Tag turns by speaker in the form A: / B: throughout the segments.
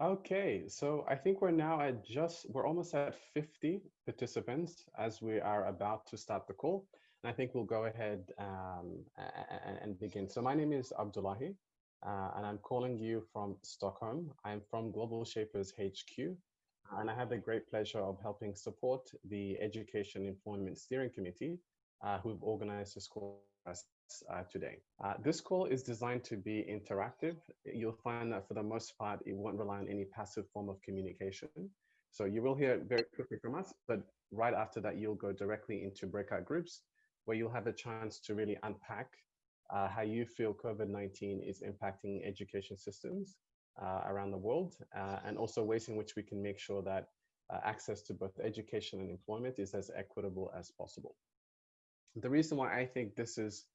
A: Okay, so I think we're now at we're almost at 50 participants as we are about to start the call. And I think we'll go ahead and begin. So my name is Abdullahi, and I'm calling you from Stockholm. I'm from Global Shapers HQ, and I have the great pleasure of helping support the Education Employment Steering Committee, who've organized this call for us today. This call is designed to be interactive. You'll find that for the most part, it won't rely on any passive form of communication. So you will hear very quickly from us, but right after that, you'll go directly into breakout groups where you'll have a chance to really unpack how you feel COVID-19 is impacting education systems around the world, and also ways in which we can make sure that access to both education and employment is as equitable as possible. The reason why I think this is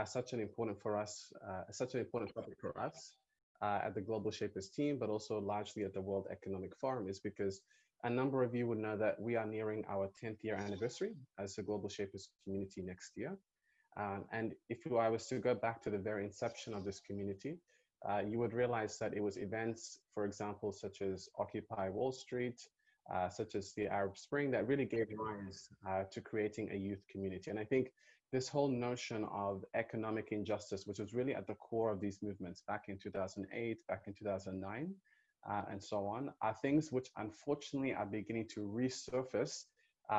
A: such an important topic for us at the Global Shapers team, but also largely at the World Economic Forum, is because a number of you would know that we are nearing our 10th year anniversary as the Global Shapers community next year. And if I was to go back to the very inception of this community, you would realize that it was events, for example, such as Occupy Wall Street, such as the Arab Spring, that really gave rise to creating a youth community. And I think this whole notion of economic injustice, which was really at the core of these movements back in 2008, back in 2009, and so on, are things which unfortunately are beginning to resurface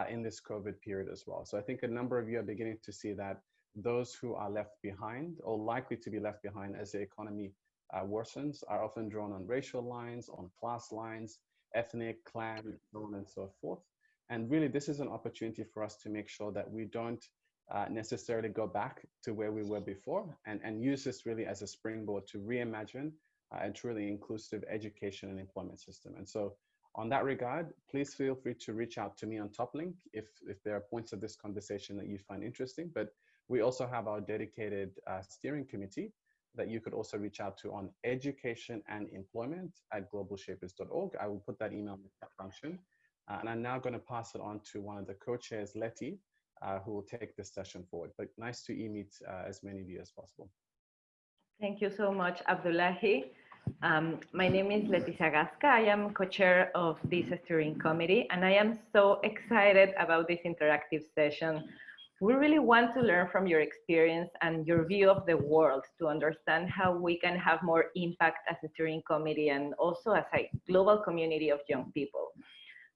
A: in this COVID period as well. So I think a number of you are beginning to see that those who are left behind or likely to be left behind as the economy worsens are often drawn on racial lines, on class lines, ethnic, clan, so on and so forth. And really, this is an opportunity for us to make sure that we don't necessarily go back to where we were before, and use this really as a springboard to reimagine a truly inclusive education and employment system. And so on that regard, please feel free to reach out to me on TopLink if there are points of this conversation that you find interesting. But we also have our dedicated steering committee that you could also reach out to on education and employment at globalshapers.org. I will put that email in the chat function. And I'm now going to pass it on to one of the co-chairs, Letty, who will take this session forward. But nice to meet as many of you as possible.
B: Thank you so much, Abdullahi. My name is Leticia Gasca. I am co-chair of this steering committee, and I am so excited about this interactive session. We really want to learn from your experience and your view of the world to understand how we can have more impact as a steering committee and also as a global community of young people.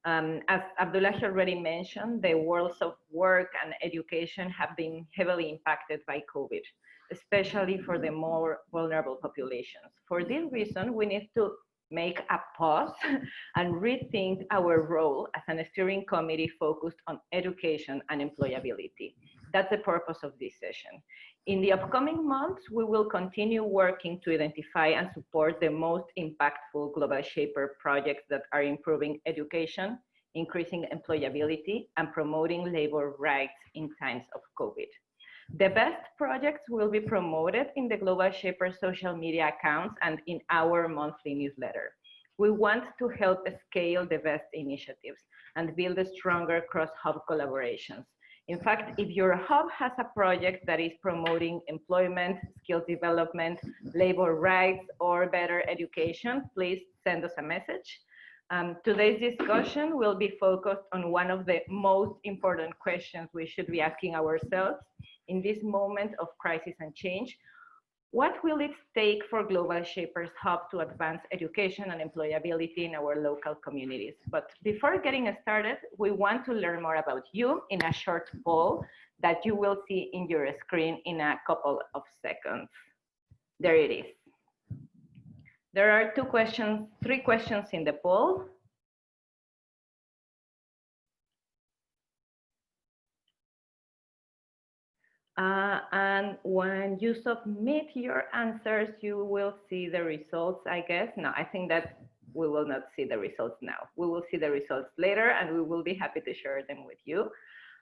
B: As Abdullahi already mentioned, the worlds of work and education have been heavily impacted by COVID, especially for the more vulnerable populations. For this reason, we need to make a pause and rethink our role as a steering committee focused on education and employability. That's the purpose of this session. In the upcoming months, we will continue working to identify and support the most impactful global shaper projects that are improving education, increasing employability, and promoting labor rights in times of COVID. The best projects will be promoted in the Global Shaper social media accounts and in our monthly newsletter. We want to help scale the best initiatives and build stronger cross-hub collaborations. In fact, if your hub has a project that is promoting employment, skills development, labor rights, or better education, please send us a message. Today's discussion will be focused on one of the most important questions we should be asking ourselves in this moment of crisis and change. What will it take for Global Shapers Hub to advance education and employability in our local communities? But before getting started, we want to learn more about you in a short poll that you will see in your screen in a couple of seconds. There it is. There are three questions in the poll. And when you submit your answers, you will see the results, I guess. No, I think that we will not see the results now. We will see the results later, and we will be happy to share them with you.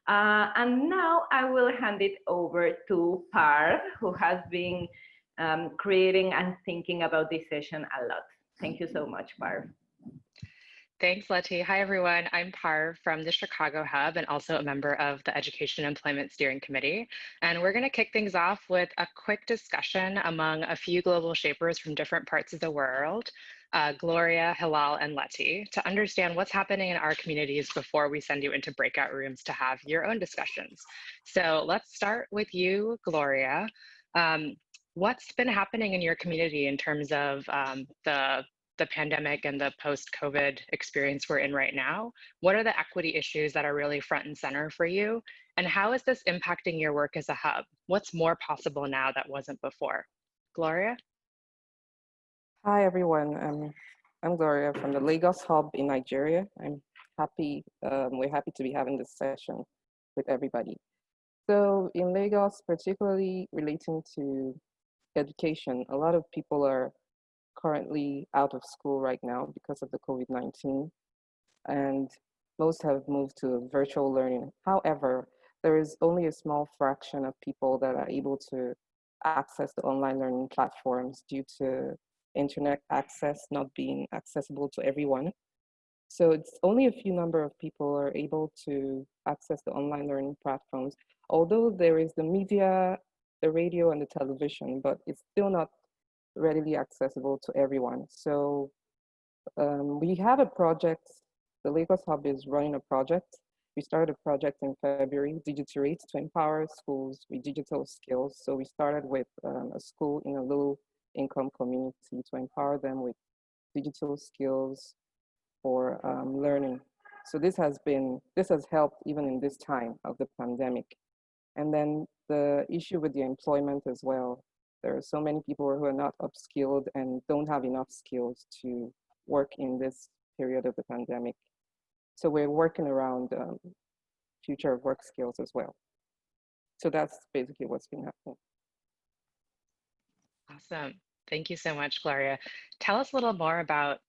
B: And now I will hand it over to Parv, who has been creating and thinking about this session a lot. Thank you so much, Parv.
C: Thanks, Letty. Hi, everyone. I'm Parv from the Chicago Hub and also a member of the Education and Employment Steering Committee. And we're going to kick things off with a quick discussion among a few global shapers from different parts of the world Gloria, Hilal, and Letty, to understand what's happening in our communities before we send you into breakout rooms to have your own discussions. So let's start with you, Gloria. What's been happening in your community in terms of the pandemic and the post-COVID experience we're in right now? What are the equity issues that are really front and center for you? And how is this impacting your work as a hub? What's more possible now that wasn't before? Gloria?
D: Hi, everyone. I'm Gloria from the Lagos Hub in Nigeria. We're happy to be having this session with everybody. So in Lagos, particularly relating to education, a lot of people are currently out of school right now because of the COVID-19, and most have moved to virtual learning. However, there is only a small fraction of people that are able to access the online learning platforms due to internet access not being accessible to everyone. So it's only a few number of people are able to access the online learning platforms, although there is the media, the radio, and the television, but it's still not readily accessible to everyone. So we have a project, the Lagos Hub is running a project. We started a project in February, Digiturate, to empower schools with digital skills. So we started with a school in a low income community to empower them with digital skills for learning. So this has helped even in this time of the pandemic. And then the issue with the employment as well. There are so many people who are not upskilled and don't have enough skills to work in this period of the pandemic. So we're working around future of work skills as well. So that's basically what's been happening.
C: Awesome. Thank you so much, Gloria. Tell us a little more about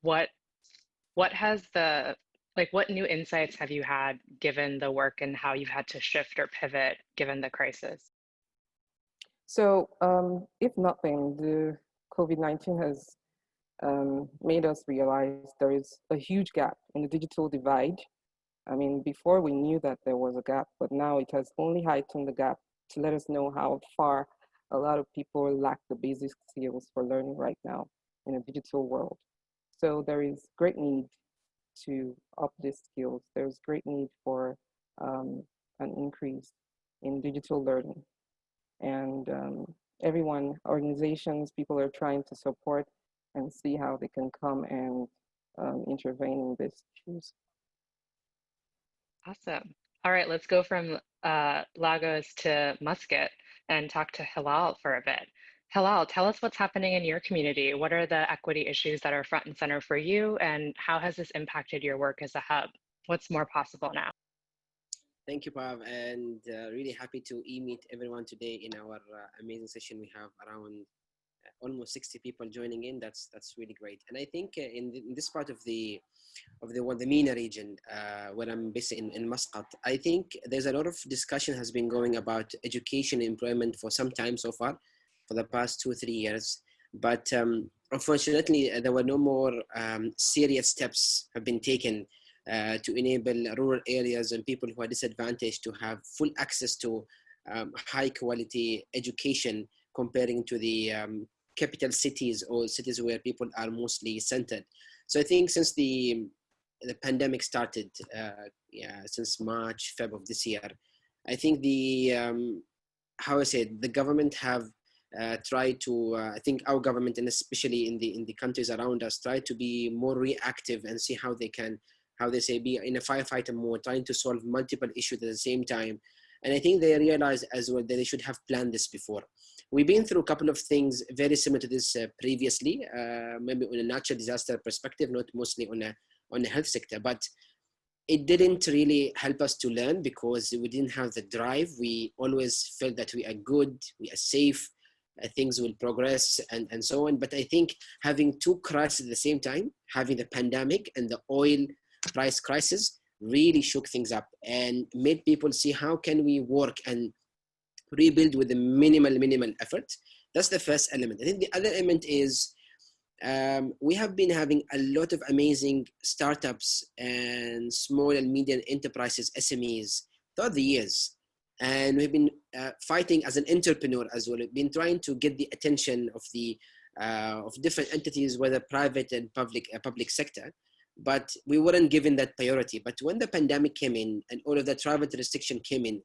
C: what new insights have you had given the work and how you've had to shift or pivot given the crisis?
D: So if nothing, the COVID-19 has made us realize there is a huge gap in the digital divide. I mean, before we knew that there was a gap, but now it has only heightened the gap to let us know how far a lot of people lack the basic skills for learning right now in a digital world. So there is great need to up these skills. There's great need for an increase in digital learning. And everyone, organizations, people are trying to support and see how they can come and intervene in these issues.
C: Awesome. All right, let's go from Lagos to Muscat and talk to Hilal for a bit. Hilal, tell us what's happening in your community. What are the equity issues that are front and center for you, and how has this impacted your work as a hub? What's more possible now?
E: Thank you, Pav, and really happy to meet everyone today in our amazing session. We have around almost 60 people joining in. That's really great. And I think in this part of the MENA region, where I'm based in Muscat, I think there's a lot of discussion has been going about education and employment for some time so far, for the past 2 or 3 years. But unfortunately, there were no more serious steps have been taken to enable rural areas and people who are disadvantaged to have full access to high quality education comparing to the capital cities or cities where people are mostly centered. So I think since the pandemic started, since March, Feb of this year, I think the government have tried to, I think our government, and especially in the countries around us, try to be more reactive and see how they can, be in a firefighter mode, trying to solve multiple issues at the same time. And I think they realize as well that they should have planned this before. We've been through a couple of things very similar to this previously, maybe on a natural disaster perspective, not mostly on a health sector, but it didn't really help us to learn because we didn't have the drive. We always felt that we are good, we are safe, things will progress and so on. But I think having two crises at the same time, having the pandemic and the oil price crisis, really shook things up and made people see how can we work and rebuild with the minimal effort. That's the first element. I think the other element is we have been having a lot of amazing startups and small and medium enterprises, SMEs, throughout the years. And we've been fighting as an entrepreneur as well. We've been trying to get the attention of the of different entities, whether private and public sector, but we weren't given that priority. But when the pandemic came in and all of the travel restriction came in,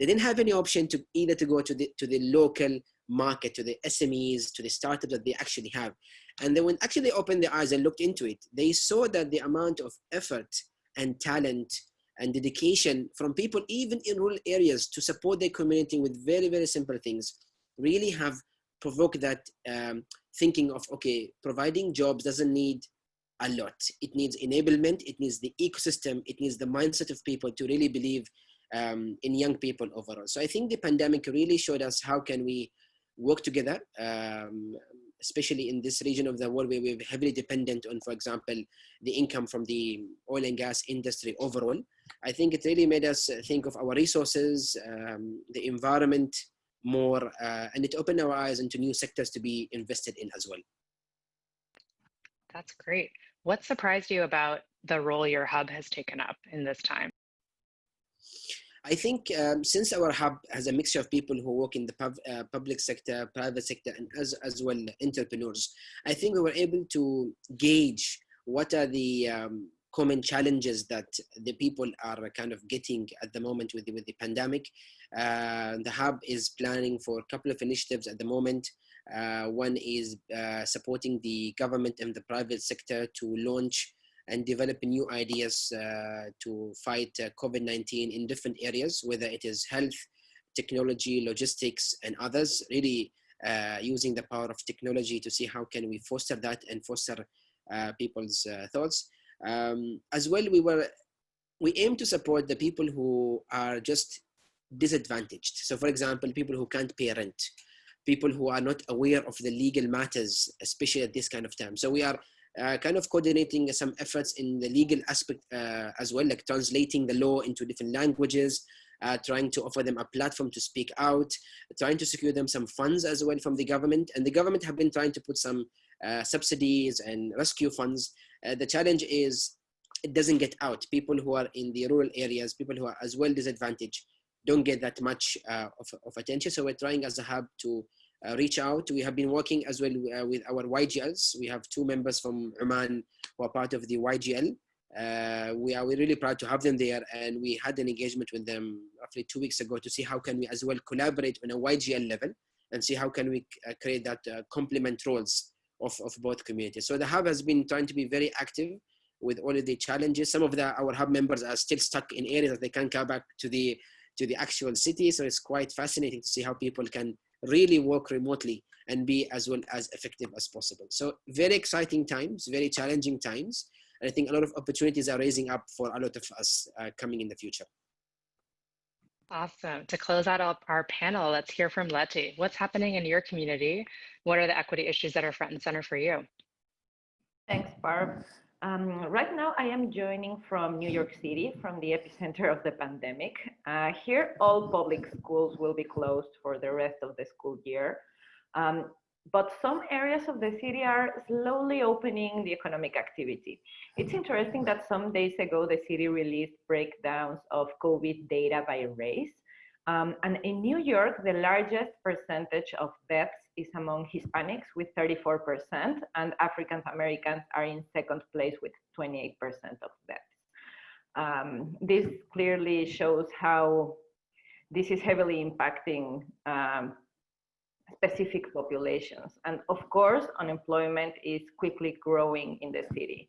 E: they didn't have any option to either to go to the local market, to the SMEs, to the startups that they actually have. And then when actually they opened their eyes and looked into it, they saw that the amount of effort and talent and dedication from people, even in rural areas, to support their community with very, very simple things, really have provoked that thinking of, okay, providing jobs doesn't need a lot. It needs enablement, it needs the ecosystem, it needs the mindset of people to really believe in young people overall. So I think the pandemic really showed us how can we work together, especially in this region of the world where we're heavily dependent on, for example, the income from the oil and gas industry overall. I think it really made us think of our resources, the environment more, and it opened our eyes into new sectors to be invested in as well.
C: That's great. What surprised you about the role your hub has taken up in this time?
E: I think since our hub has a mixture of people who work in the public sector, private sector, and as well entrepreneurs, I think we were able to gauge what are the common challenges that the people are kind of getting at the moment with the pandemic. The hub is planning for a couple of initiatives at the moment. One is supporting the government and the private sector to launch and develop new ideas to fight COVID-19 in different areas, whether it is health, technology, logistics, and others, really using the power of technology to see how can we foster that and foster people's thoughts. As well, we aim to support the people who are just disadvantaged. So for example, people who can't pay rent, people who are not aware of the legal matters, especially at this kind of time. So we are kind of coordinating some efforts in the legal aspect as well, like translating the law into different languages, trying to offer them a platform to speak out, trying to secure them some funds as well from the government. And the government have been trying to put some subsidies and rescue funds. The challenge is it doesn't get out. People who are in the rural areas, people who are as well disadvantaged, don't get that much of attention. So we're trying as a hub to reach out. We have been working as well with our YGLs. We have 2 members from Oman who are part of the YGL. We're really proud to have them there, and we had an engagement with them roughly 2 weeks ago to see how can we as well collaborate on a YGL level and see how can we create that complement roles of both communities. So the hub has been trying to be very active with all of the challenges. Some of our hub members are still stuck in areas that they can't come back to the actual city. So it's quite fascinating to see how people can really work remotely and be as well as effective as possible. So very exciting times, very challenging times. And I think a lot of opportunities are raising up for a lot of us coming in the future.
C: Awesome. To close out our panel, let's hear from Letty. What's happening in your community? What are the equity issues that are front and center for you?
B: Thanks, Barb. Right now, I am joining from New York City, from the epicenter of the pandemic. Here, all public schools will be closed for the rest of the school year. But some areas of the city are slowly opening the economic activity. It's interesting that some days ago, the city released breakdowns of COVID data by race. And in New York, the largest percentage of deaths is among Hispanics with 34%, and African Americans are in second place with 28% of deaths. This clearly shows how this is heavily impacting specific populations. And of course, unemployment is quickly growing in the city.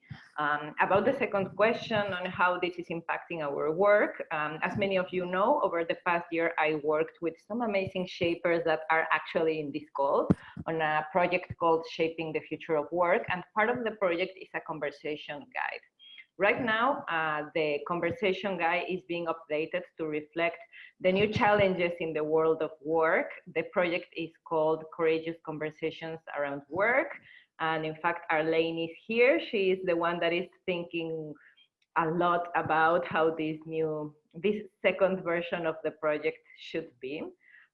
B: About the second question on how this is impacting our work, as many of you know, over the past year, I worked with some amazing shapers that are actually in this call on a project called Shaping the Future of Work. And part of the project is a conversation guide. Right now, the conversation guide is being updated to reflect the new challenges in the world of work. The project is called Courageous Conversations Around Work. And in fact, Arlene is here. She is the one that is thinking a lot about how this second version of the project should be.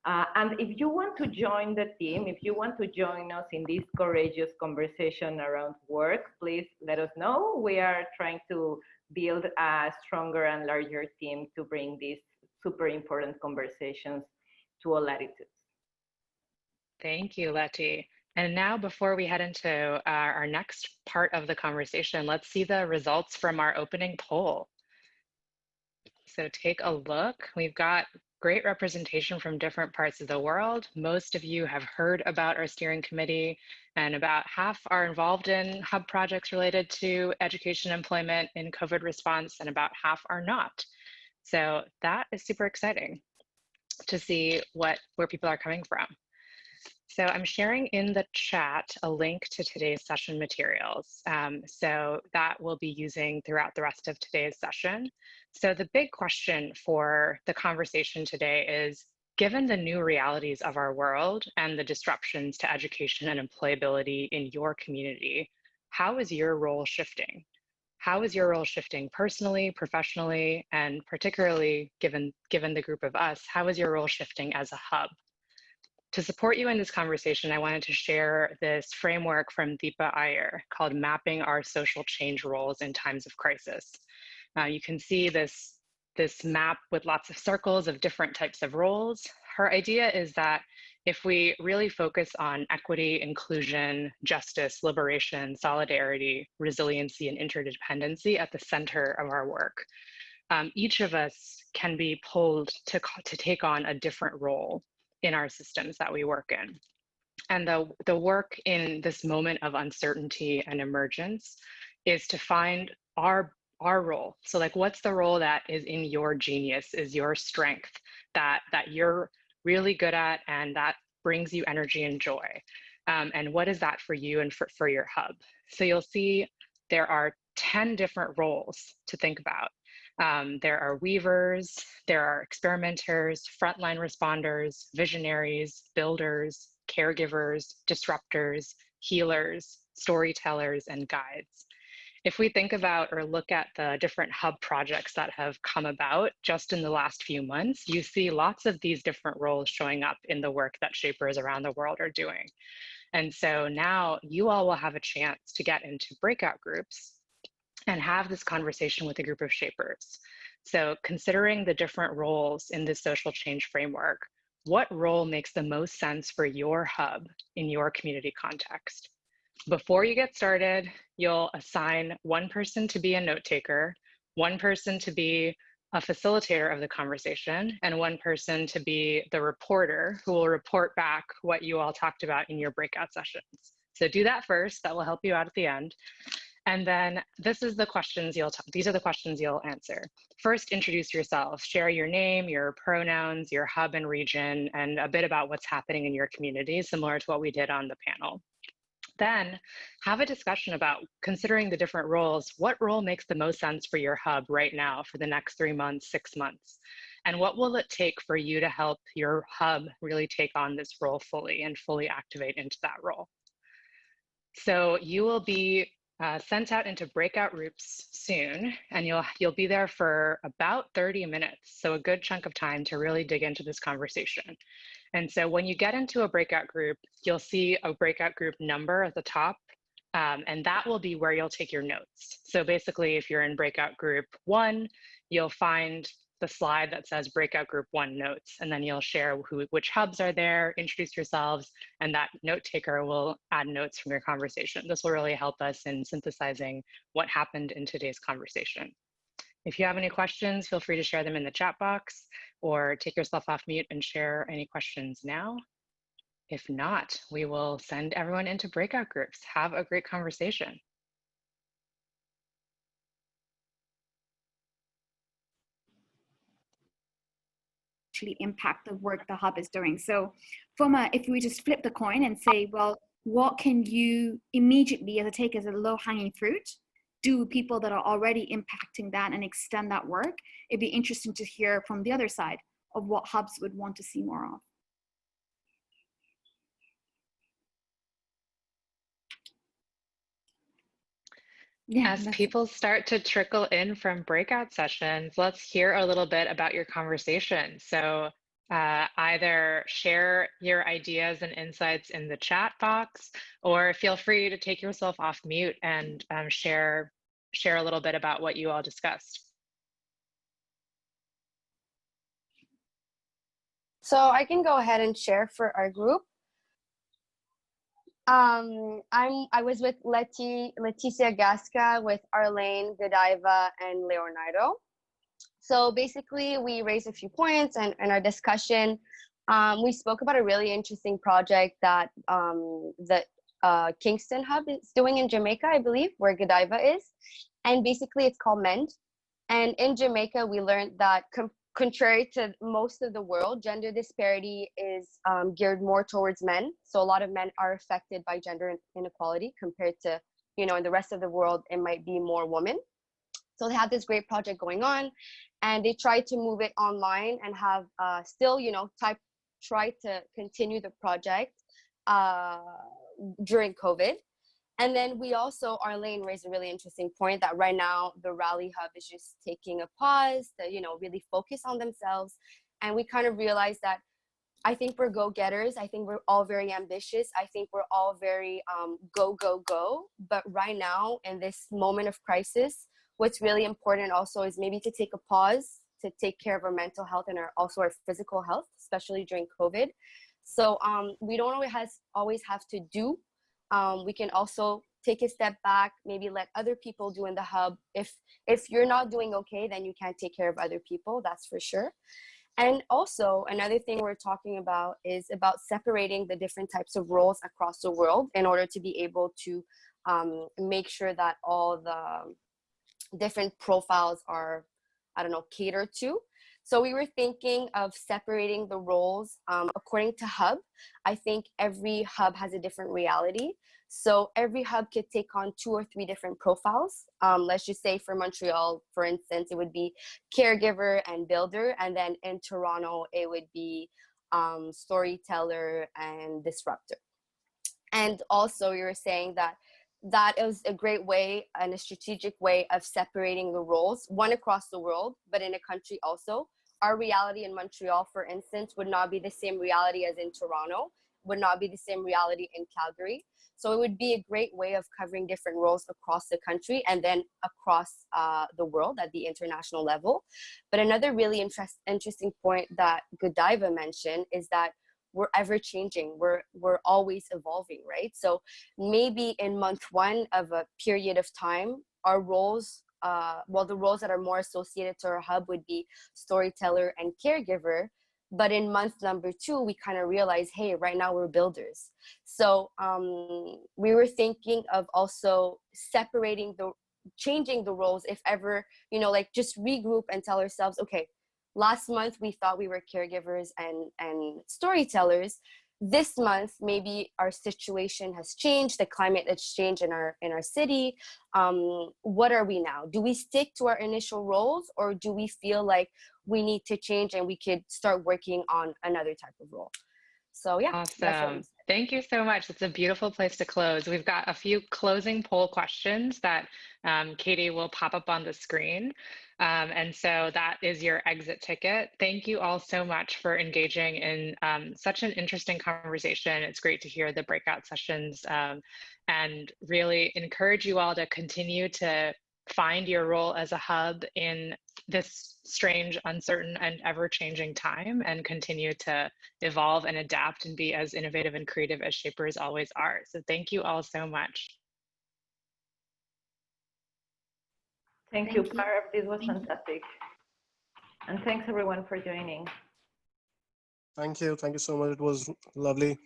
B: And if you want to join the team, if you want to join us in this courageous conversation around work, please let us know. We are trying to build a stronger and larger team to bring these super important conversations to all latitudes.
C: Thank you, Letty. And now, before we head into our next part of the conversation, let's see the results from our opening poll. So take a look. We've got great representation from different parts of the world. Most of you have heard about our steering committee, and about half are involved in hub projects related to education employment in COVID response, and about half are not. So that is super exciting to see where people are coming from. So I'm sharing in the chat a link to today's session materials. So that we'll be using throughout the rest of today's session. So the big question for the conversation today is, given the new realities of our world and the disruptions to education and employability in your community, how is your role shifting? How is your role shifting personally, professionally, and particularly given the group of us, how is your role shifting as a hub? To support you in this conversation, I wanted to share this framework from Deepa Iyer called Mapping Our Social Change Roles in Times of Crisis. You can see this map with lots of circles of different types of roles. Her idea is that if we really focus on equity, inclusion, justice, liberation, solidarity, resiliency, and interdependency at the center of our work, each of us can be pulled to take on a different role in our systems that we work in. And the work in this moment of uncertainty and emergence is to find our role. So like, what's the role that is in your genius, is your strength, that you're really good at and that brings you energy and joy? And what is that for you and for your hub? So you'll see there are 10 different roles to think about. There are weavers, there are experimenters, frontline responders, visionaries, builders, caregivers, disruptors, healers, storytellers, and guides. If we think about or look at the different hub projects that have come about just in the last few months, you see lots of these different roles showing up in the work that shapers around the world are doing. And so now you all will have a chance to get into breakout groups and have this conversation with a group of shapers. So considering the different roles in this social change framework, what role makes the most sense for your hub in your community context? Before you get started, you'll assign one person to be a note taker, one person to be a facilitator of the conversation, and one person to be the reporter who will report back what you all talked about in your breakout sessions. So do that first, that will help you out at the end. And then these are the questions you'll answer. First, introduce yourself, share your name, your pronouns, your hub and region, and a bit about what's happening in your community, similar to what we did on the panel. Then have a discussion about, considering the different roles, what role makes the most sense for your hub right now for the next 3 months, 6 months? And what will it take for you to help your hub really take on this role fully and fully activate into that role? So you will be sent out into breakout groups soon, and you'll be there for about 30 minutes. So a good chunk of time to really dig into this conversation. And so when you get into a breakout group, you'll see a breakout group number at the top, and that will be where you'll take your notes. So basically, if you're in breakout group 1, you'll find the slide that says breakout group 1 notes, and then you'll share which hubs are there, introduce yourselves, and that note taker will add notes from your conversation. This will really help us in synthesizing what happened in today's conversation. If you have any questions, feel free to share them in the chat box or take yourself off mute and share any questions now. If not, we will send everyone into breakout groups. Have a great conversation.
F: Actually impact the work the hub is doing. So if we just flip the coin and say, well, what can you immediately take as a low-hanging fruit, do people that are already impacting that and extend that work? It'd be interesting to hear from the other side of what hubs would want to see more of.
C: Yeah, as people start to trickle in from breakout sessions, let's hear a little bit about your conversation. So either share your ideas and insights in the chat box, or feel free to take yourself off mute and share a little bit about what you all discussed.
G: So I can go ahead and share for our group. I was with Leticia Gasca, with Arlene, Godiva, and Leonardo. So basically, we raised a few points, and in our discussion, we spoke about a really interesting project that Kingston Hub is doing in Jamaica, I believe, where Godiva is. And basically, it's called MEND. And in Jamaica, we learned that contrary to most of the world, gender disparity is geared more towards men. So a lot of men are affected by gender inequality compared to, in the rest of the world, it might be more women. So they have this great project going on, and they try to move it online and have still, try to continue the project during COVID. And then we also, Arlene raised a really interesting point that right now the Rally Hub is just taking a pause to, really focus on themselves. And we kind of realized that I think we're go-getters. I think we're all very ambitious. I think we're all very go, go, go. But right now, in this moment of crisis, what's really important also is maybe to take a pause, to take care of our mental health and also our physical health, especially during COVID. So we don't always have to do. We can also take a step back, maybe let other people do in the hub. If you're not doing okay, then you can't take care of other people, that's for sure. And also another thing we're talking about is about separating the different types of roles across the world in order to be able to make sure that all the different profiles are, catered to. So we were thinking of separating the roles according to hub. I think every hub has a different reality. So every hub could take on 2 or 3 different profiles. Let's just say for Montreal, for instance, it would be caregiver and builder. And then in Toronto, it would be storyteller and disruptor. And also you were saying that is a great way and a strategic way of separating the roles, one across the world, but in a country also. Our reality in Montreal, for instance, would not be the same reality as in Toronto, would not be the same reality in Calgary. So it would be a great way of covering different roles across the country and then across the world at the international level. But another really interesting point that Godiva mentioned is that we're ever changing. We're always evolving, right? So maybe in month 1 of a period of time, our roles, the roles that are more associated to our hub would be storyteller and caregiver. But in month number 2, we kind of realize, hey, right now we're builders. So we were thinking of also changing the roles if ever, just regroup and tell ourselves, okay, last month we thought we were caregivers and storytellers. This month, maybe our situation has changed, the climate has changed in our city. What are we now? Do we stick to our initial roles, or do we feel like we need to change and we could start working on another type of role? So yeah,
C: awesome. Thank you so much. It's a beautiful place to close. We've got a few closing poll questions that Katie will pop up on the screen. And so that is your exit ticket. Thank you all so much for engaging in such an interesting conversation. It's great to hear the breakout sessions and really encourage you all to continue to find your role as a hub in this strange, uncertain, and ever-changing time, and continue to evolve and adapt and be as innovative and creative as Shapers always are. So thank you all so much.
B: Thank you, Barb. This was fantastic. And thanks everyone for joining.
H: Thank you. Thank you so much. It was lovely.